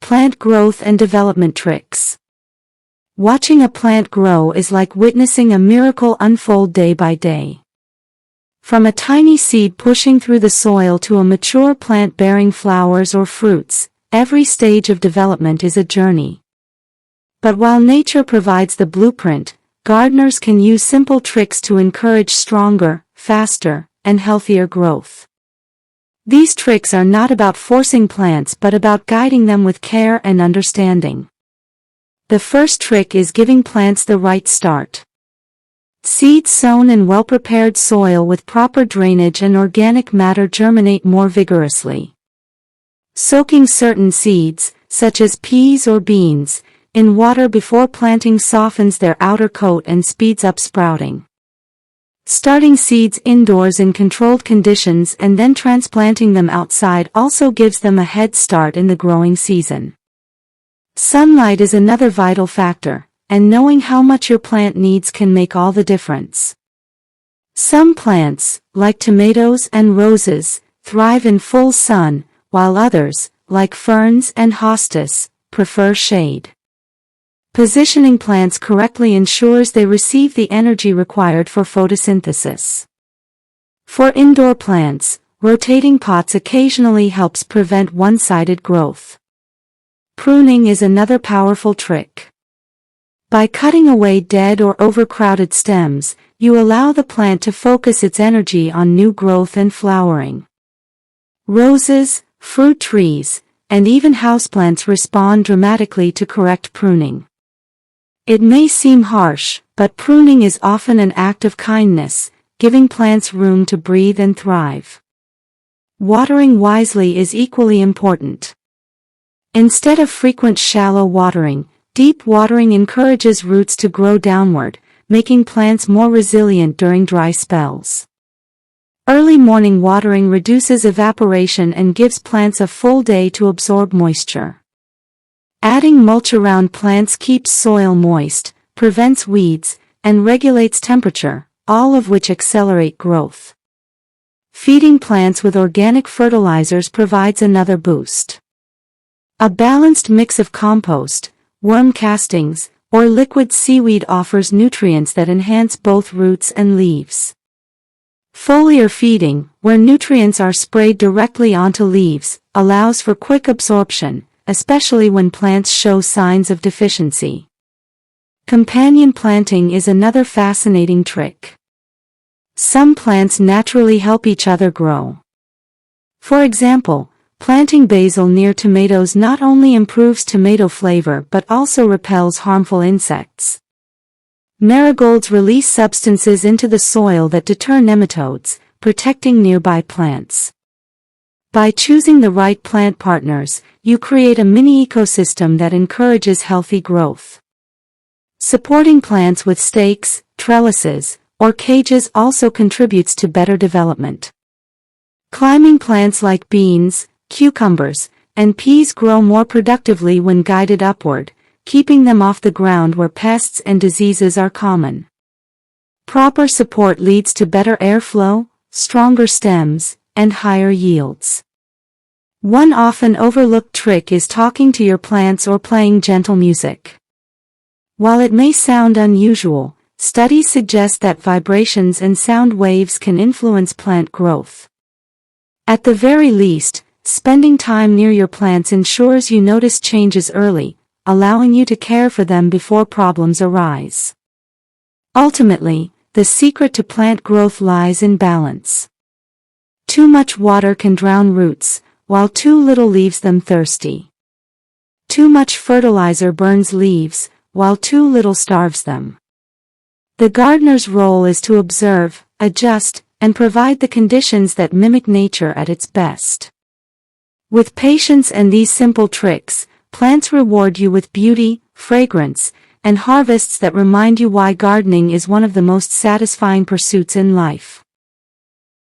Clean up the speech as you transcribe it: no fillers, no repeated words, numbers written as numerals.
Plant growth and development tricks. Watching a plant grow is like witnessing a miracle unfold day by day. From a tiny seed pushing through the soil to a mature plant bearing flowers or fruits, every stage of development is a journey. But while nature provides the blueprint, gardeners can use simple tricks to encourage stronger, faster, and healthier growth. These tricks are not about forcing plants but about guiding them with care and understanding. The first trick is giving plants the right start. Seeds sown in well-prepared soil with proper drainage and organic matter germinate more vigorously. Soaking certain seeds, such as peas or beans, in water before planting softens their outer coat and speeds up sprouting. Starting seeds indoors in controlled conditions and then transplanting them outside also gives them a head start in the growing season. Sunlight is another vital factor, and knowing how much your plant needs can make all the difference. Some plants, like tomatoes and roses, thrive in full sun, while others, like ferns and hostas, prefer shade. Positioning plants correctly ensures they receive the energy required for photosynthesis. For indoor plants, rotating pots occasionally helps prevent one-sided growth. Pruning is another powerful trick. By cutting away dead or overcrowded stems, you allow the plant to focus its energy on new growth and flowering. Roses, fruit trees, and even houseplants respond dramatically to correct pruning. It may seem harsh, but pruning is often an act of kindness, giving plants room to breathe and thrive. Watering wisely is equally important. Instead of frequent shallow watering, deep watering encourages roots to grow downward, making plants more resilient during dry spells. Early morning watering reduces evaporation and gives plants a full day to absorb moisture. Adding mulch around plants keeps soil moist, prevents weeds, and regulates temperature, all of which accelerate growth. Feeding plants with organic fertilizers provides another boost. A balanced mix of compost, worm castings, or liquid seaweed offers nutrients that enhance both roots and leaves. Foliar feeding, where nutrients are sprayed directly onto leaves, allows for quick absorption, especially when plants show signs of deficiency. Companion planting is another fascinating trick. Some plants naturally help each other grow. For example, planting basil near tomatoes not only improves tomato flavor but also repels harmful insects. Marigolds release substances into the soil that deter nematodes, protecting nearby plants. By choosing the right plant partners, you create a mini ecosystem that encourages healthy growth. Supporting plants with stakes, trellises, or cages also contributes to better development. Climbing plants like beans, cucumbers, and peas grow more productively when guided upward, keeping them off the ground where pests and diseases are common. Proper support leads to better airflow, stronger stems, and higher yields. One often overlooked trick is talking to your plants or playing gentle music. While it may sound unusual, studies suggest that vibrations and sound waves can influence plant growth. At the very least, spending time near your plants ensures you notice changes early, allowing you to care for them before problems arise. Ultimately, the secret to plant growth lies in balance. Too much water can drown roots, while too little leaves them thirsty. Too much fertilizer burns leaves, while too little starves them. The gardener's role is to observe, adjust, and provide the conditions that mimic nature at its best. With patience and these simple tricks, plants reward you with beauty, fragrance, and harvests that remind you why gardening is one of the most satisfying pursuits in life.